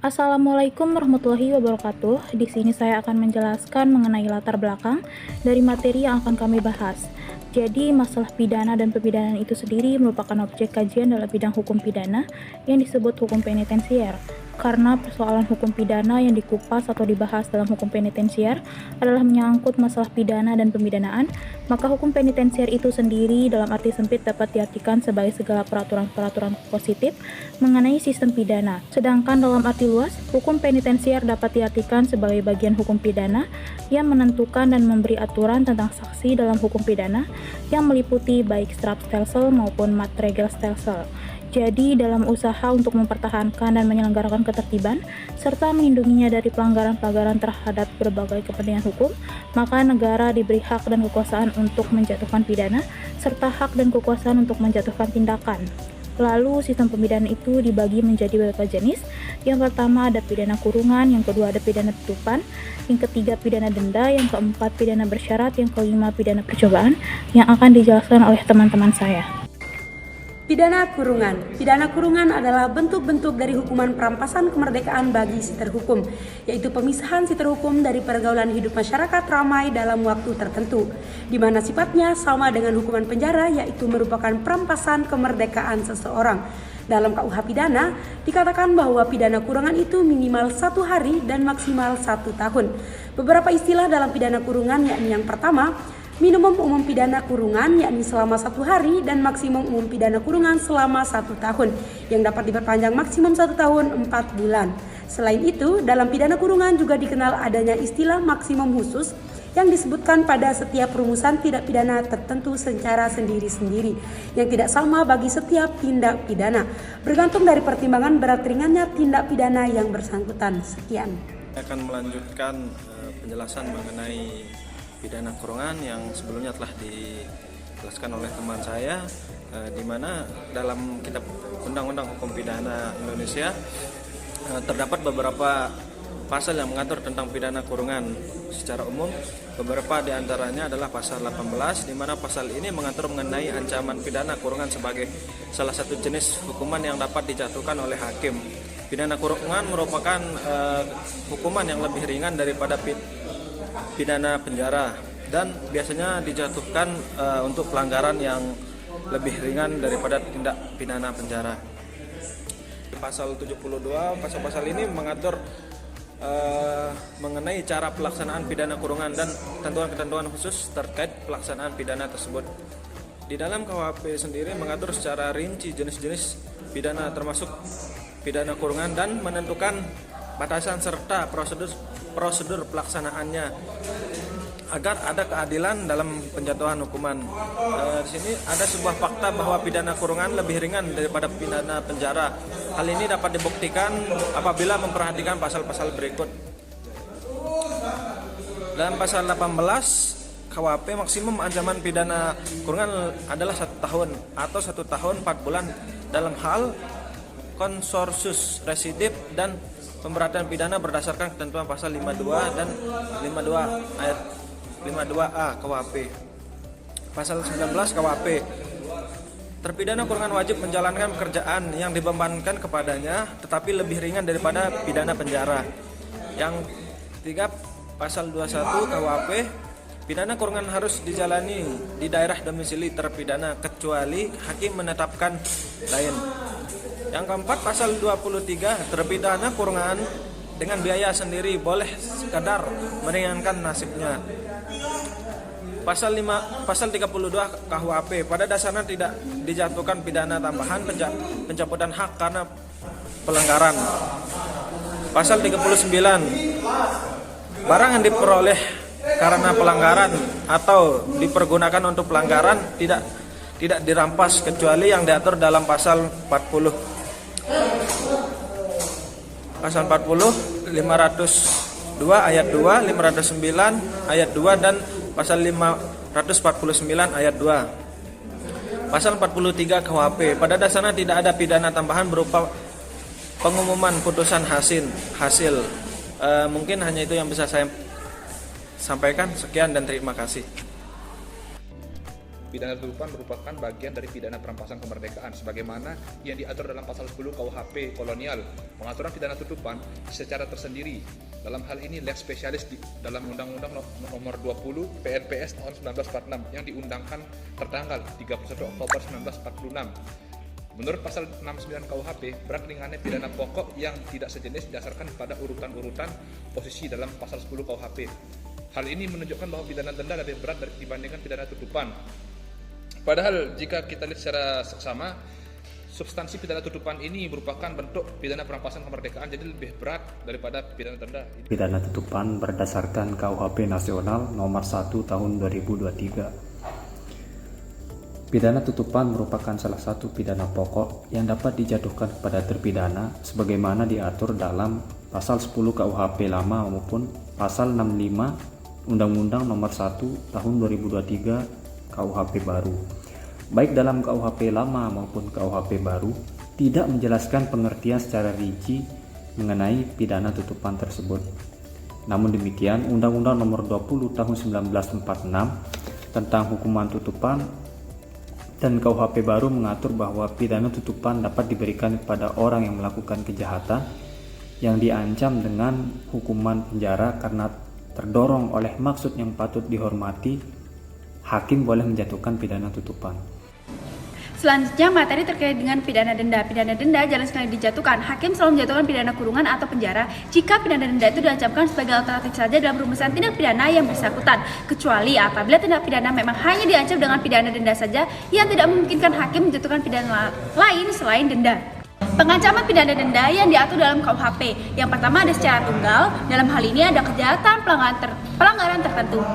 Assalamualaikum warahmatullahi wabarakatuh. Di sini saya akan menjelaskan mengenai latar belakang dari materi yang akan kami bahas. Jadi, masalah pidana dan pemidanaan itu sendiri merupakan objek kajian dalam bidang hukum pidana yang disebut hukum penitensier. Karena persoalan hukum pidana yang dikupas atau dibahas dalam hukum penitensier adalah menyangkut masalah pidana dan pemidanaan, maka hukum penitensier itu sendiri dalam arti sempit dapat diartikan sebagai segala peraturan-peraturan positif mengenai sistem pidana. Sedangkan dalam arti luas, hukum penitensier dapat diartikan sebagai bagian hukum pidana yang menentukan dan memberi aturan tentang saksi dalam hukum pidana yang meliputi baik strafstelsel maupun maatregelstelsel. Jadi, dalam usaha untuk mempertahankan dan menyelenggarakan ketertiban, serta melindunginya dari pelanggaran-pelanggaran terhadap berbagai kepentingan hukum, maka negara diberi hak dan kekuasaan untuk menjatuhkan pidana, serta hak dan kekuasaan untuk menjatuhkan tindakan. Lalu, sistem pemidanaan itu dibagi menjadi beberapa jenis. Yang pertama ada pidana kurungan, yang kedua ada pidana tutupan, yang ketiga pidana denda, yang keempat pidana bersyarat, yang kelima pidana percobaan, yang akan dijelaskan oleh teman-teman saya. Pidana kurungan. Pidana kurungan adalah bentuk-bentuk dari hukuman perampasan kemerdekaan bagi si terhukum, yaitu pemisahan si terhukum dari pergaulan hidup masyarakat ramai dalam waktu tertentu, di mana sifatnya sama dengan hukuman penjara, yaitu merupakan perampasan kemerdekaan seseorang. Dalam KUH pidana, dikatakan bahwa pidana kurungan itu minimal 1 hari dan maksimal 1 tahun. Beberapa istilah dalam pidana kurungan yakni yang pertama, minimum umum pidana kurungan yakni selama 1 hari dan maksimum umum pidana kurungan selama 1 tahun yang dapat diperpanjang maksimum 1 tahun 4 bulan. Selain itu, dalam pidana kurungan juga dikenal adanya istilah maksimum khusus yang disebutkan pada setiap rumusan tindak pidana tertentu secara sendiri-sendiri yang tidak sama bagi setiap tindak pidana, bergantung dari pertimbangan berat ringannya tindak pidana yang bersangkutan. Sekian. Saya akan melanjutkan penjelasan mengenai pidana kurungan yang sebelumnya telah dijelaskan oleh teman saya, di mana dalam kitab Undang-Undang Hukum Pidana Indonesia terdapat beberapa pasal yang mengatur tentang pidana kurungan secara umum. Beberapa di antaranya adalah pasal 18, di mana pasal ini mengatur mengenai ancaman pidana kurungan sebagai salah satu jenis hukuman yang dapat dijatuhkan oleh hakim. Pidana kurungan merupakan hukuman yang lebih ringan daripada pidana penjara dan biasanya dijatuhkan untuk pelanggaran yang lebih ringan daripada tindak pidana penjara. Pasal 72, pasal-pasal ini mengatur mengenai cara pelaksanaan pidana kurungan dan ketentuan-ketentuan khusus terkait pelaksanaan pidana tersebut. Di dalam KUHP sendiri mengatur secara rinci jenis-jenis pidana termasuk pidana kurungan dan menentukan batasan serta prosedur pelaksanaannya agar ada keadilan dalam penjatuhan hukuman. Di sini ada sebuah fakta bahwa pidana kurungan lebih ringan daripada pidana penjara. Hal ini dapat dibuktikan apabila memperhatikan pasal-pasal berikut. Dalam pasal 18 KUHP, maksimum ancaman pidana kurungan adalah 1 tahun atau 1 tahun 4 bulan dalam hal konsorsius residif dan pemberatan pidana berdasarkan ketentuan pasal 52 dan 52 ayat 52A KUHP. Pasal 19 KUHP, terpidana kurungan wajib menjalankan pekerjaan yang dibebankan kepadanya tetapi lebih ringan daripada pidana penjara. Yang ketiga, pasal 21 KUHP, pidana kurungan harus dijalani di daerah domisili terpidana kecuali hakim menetapkan lain. Yang keempat, pasal 23, terpidana kurungan dengan biaya sendiri boleh sekadar meringankan nasibnya. Pasal 32 KUHP, pada dasarnya tidak dijatuhkan pidana tambahan pencabutan hak karena pelanggaran. Pasal 39, barang yang diperoleh karena pelanggaran atau dipergunakan untuk pelanggaran tidak dirampas kecuali yang diatur dalam pasal 40. Pasal 40, 502 ayat 2, 509 ayat 2 dan pasal 549 ayat 2. Pasal 43 KUHP, pada dasarnya tidak ada pidana tambahan berupa pengumuman putusan hasil. Mungkin hanya itu yang bisa saya sampaikan. Sekian dan terima kasih. pidana tutupan merupakan bagian dari pidana perampasan kemerdekaan sebagaimana yang diatur dalam pasal 10 KUHP kolonial. Pengaturan pidana tutupan secara tersendiri. Dalam hal ini lex specialis dalam Undang-Undang Nomor 20 PNPS tahun 1946 yang diundangkan tertanggal 31 Oktober 1946. Menurut pasal 69 KUHP, berat ringannya pidana pokok yang tidak sejenis didasarkan pada urutan-urutan posisi dalam pasal 10 KUHP. Hal ini menunjukkan bahwa pidana denda lebih berat dibandingkan pidana tutupan. Padahal jika kita lihat secara seksama, substansi pidana tutupan ini merupakan bentuk pidana perampasan kemerdekaan, jadi lebih berat daripada pidana denda. Pidana tutupan berdasarkan KUHP Nasional Nomor 1 Tahun 2023. Pidana tutupan merupakan salah satu pidana pokok yang dapat dijatuhkan kepada terpidana sebagaimana diatur dalam pasal 10 KUHP lama maupun pasal 65 Undang-Undang Nomor 1 Tahun 2023 KUHP baru. Baik dalam KUHP lama maupun KUHP baru tidak menjelaskan pengertian secara rinci mengenai pidana tutupan tersebut. Namun demikian, Undang-Undang Nomor 20 Tahun 1946 tentang hukuman tutupan dan KUHP baru mengatur bahwa pidana tutupan dapat diberikan kepada orang yang melakukan kejahatan yang diancam dengan hukuman penjara karena terdorong oleh maksud yang patut dihormati. Hakim boleh menjatuhkan pidana tutupan. Selanjutnya, materi terkait dengan pidana denda. Pidana denda jarang sekali dijatuhkan. Hakim selalu menjatuhkan pidana kurungan atau penjara jika pidana denda itu diancamkan sebagai alternatif saja dalam rumusan tindak pidana yang bersangkutan, kecuali apabila tindak pidana memang hanya diancam dengan pidana denda saja yang tidak memungkinkan hakim menjatuhkan pidana lain selain denda. Pengancaman pidana denda yang diatur dalam KUHP. Yang pertama ada secara tunggal. Dalam hal ini ada kejahatan pelanggaran tertentu.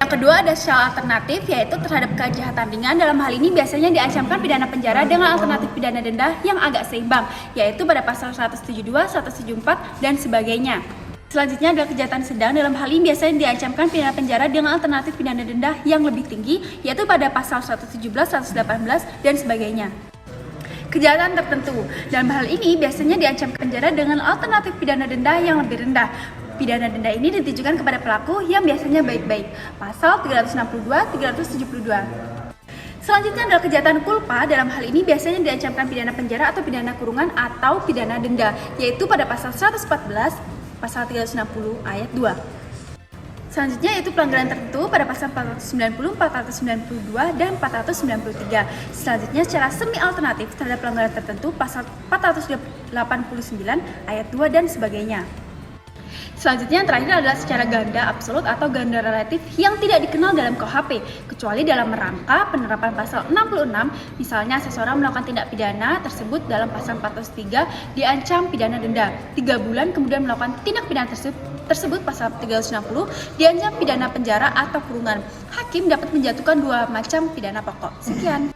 Yang kedua ada secara alternatif, yaitu terhadap kejahatan ringan. Dalam hal ini biasanya diancamkan pidana penjara dengan alternatif pidana denda yang agak seimbang, yaitu pada pasal 172, 174, dan sebagainya. Selanjutnya adalah kejahatan sedang. Dalam hal ini biasanya diancamkan pidana penjara dengan alternatif pidana denda yang lebih tinggi, yaitu pada pasal 117, 118, dan sebagainya. Kejahatan tertentu. Dalam hal ini biasanya diancam penjara dengan alternatif pidana denda yang lebih rendah. Pidana denda ini ditujukan kepada pelaku yang biasanya baik-baik. Pasal 362, 372. Selanjutnya adalah kejahatan kulpa. Dalam hal ini biasanya diancamkan pidana penjara atau pidana kurungan atau pidana denda, yaitu pada pasal 114, pasal 360 ayat 2. Selanjutnya yaitu pelanggaran tertentu pada pasal 490, 492, dan 493. Selanjutnya secara semi alternatif terhadap pelanggaran tertentu pasal 489 ayat 2 dan sebagainya. Selanjutnya yang terakhir adalah secara ganda absolut atau ganda relatif yang tidak dikenal dalam KUHP, kecuali dalam rangka penerapan pasal 66, misalnya seseorang melakukan tindak pidana tersebut dalam pasal 403 diancam pidana denda 3 bulan, kemudian melakukan tindak pidana tersebut pasal 360 diancam pidana penjara atau kurungan. Hakim dapat menjatuhkan 2 macam pidana pokok. Sekian.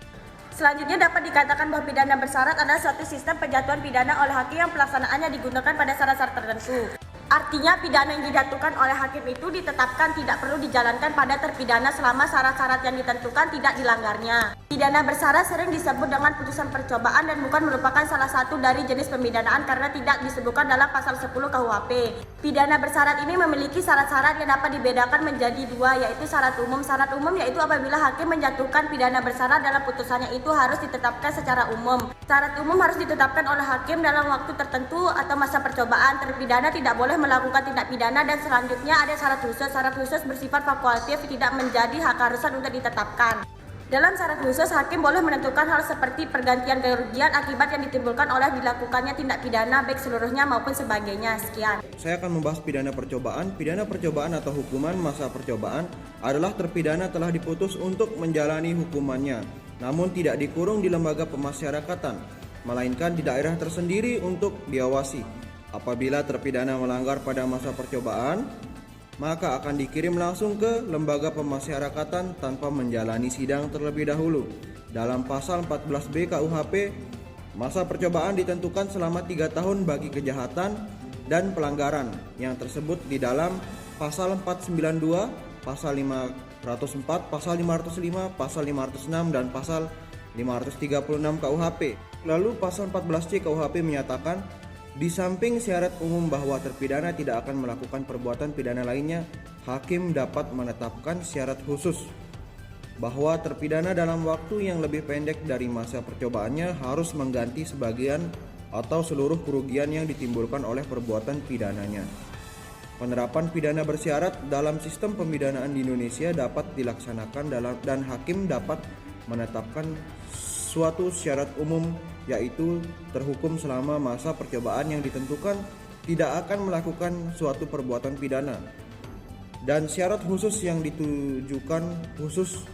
Selanjutnya dapat dikatakan bahwa pidana bersyarat adalah suatu sistem penjatuhan pidana oleh hakim yang pelaksanaannya digunakan pada syarat-syarat tertentu. Artinya pidana yang dijatuhkan oleh hakim itu ditetapkan tidak perlu dijalankan pada terpidana selama syarat-syarat yang ditentukan tidak dilanggarnya. Pidana bersyarat sering disebut dengan putusan percobaan dan bukan merupakan salah satu dari jenis pemidanaan karena tidak disebutkan dalam pasal 10 KUHP. Pidana bersyarat ini memiliki syarat-syarat yang dapat dibedakan menjadi 2, yaitu syarat umum. Syarat umum yaitu apabila hakim menjatuhkan pidana bersyarat dalam putusannya itu harus ditetapkan secara umum. Syarat umum harus ditetapkan oleh hakim dalam waktu tertentu atau masa percobaan. Terpidana tidak boleh melakukan tindak pidana, dan selanjutnya ada syarat khusus. Syarat khusus bersifat fakultatif, tidak menjadi hak harusan untuk ditetapkan. Dalam syarat khusus, hakim boleh menentukan hal seperti pergantian kerugian akibat yang ditimbulkan oleh dilakukannya tindak pidana baik seluruhnya maupun sebagainya. Sekian. Saya akan membahas pidana percobaan. Pidana percobaan atau hukuman masa percobaan adalah terpidana telah diputus untuk menjalani hukumannya, namun tidak dikurung di lembaga pemasyarakatan, melainkan di daerah tersendiri untuk diawasi. Apabila terpidana melanggar pada masa percobaan, maka akan dikirim langsung ke lembaga pemasyarakatan tanpa menjalani sidang terlebih dahulu. Dalam pasal 14B KUHP, masa percobaan ditentukan selama 3 tahun bagi kejahatan dan pelanggaran yang tersebut di dalam pasal 492, pasal 504, pasal 505, pasal 506, dan pasal 536 KUHP. Lalu pasal 14C KUHP menyatakan, di samping syarat umum bahwa terpidana tidak akan melakukan perbuatan pidana lainnya, hakim dapat menetapkan syarat khusus. bahwa terpidana dalam waktu yang lebih pendek dari masa percobaannya harus mengganti sebagian atau seluruh kerugian yang ditimbulkan oleh perbuatan pidananya. Penerapan pidana bersyarat dalam sistem pemidanaan di Indonesia dapat dilaksanakan dan hakim dapat menetapkan suatu syarat umum, yaitu terhukum selama masa percobaan yang ditentukan tidak akan melakukan suatu perbuatan pidana, dan syarat khusus yang ditujukan khusus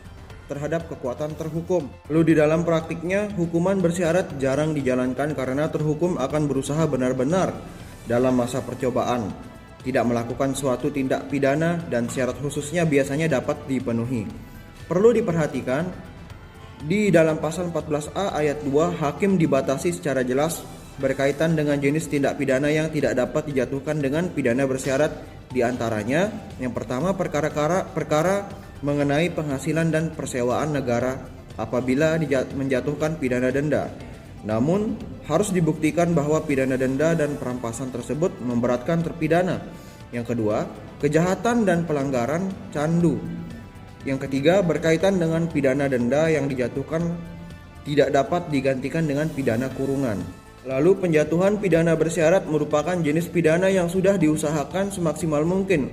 terhadap kekuatan terhukum. Lalu di dalam praktiknya, hukuman bersyarat jarang dijalankan karena terhukum akan berusaha benar-benar dalam masa percobaan tidak melakukan suatu tindak pidana, dan syarat khususnya biasanya dapat dipenuhi. Perlu diperhatikan, di dalam pasal 14A ayat 2, hakim dibatasi secara jelas berkaitan dengan jenis tindak pidana yang tidak dapat dijatuhkan dengan pidana bersyarat. Di antaranya, yang pertama perkara mengenai penghasilan dan persewaan negara apabila menjatuhkan pidana denda. Namun, harus dibuktikan bahwa pidana denda dan perampasan tersebut memberatkan terpidana. Yang kedua, kejahatan dan pelanggaran candu. Yang ketiga, berkaitan dengan pidana denda yang dijatuhkan tidak dapat digantikan dengan pidana kurungan. Lalu, penjatuhan pidana bersyarat merupakan jenis pidana yang sudah diusahakan semaksimal mungkin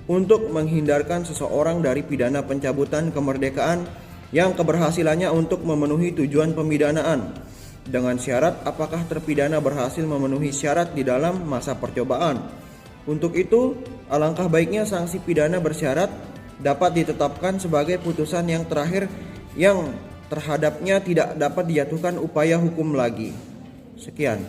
untuk menghindarkan seseorang dari pidana pencabutan kemerdekaan yang keberhasilannya untuk memenuhi tujuan pemidanaan, dengan syarat apakah terpidana berhasil memenuhi syarat di dalam masa percobaan. Untuk itu, alangkah baiknya sanksi pidana bersyarat dapat ditetapkan sebagai putusan yang terakhir yang terhadapnya tidak dapat dijatuhkan upaya hukum lagi. Sekian.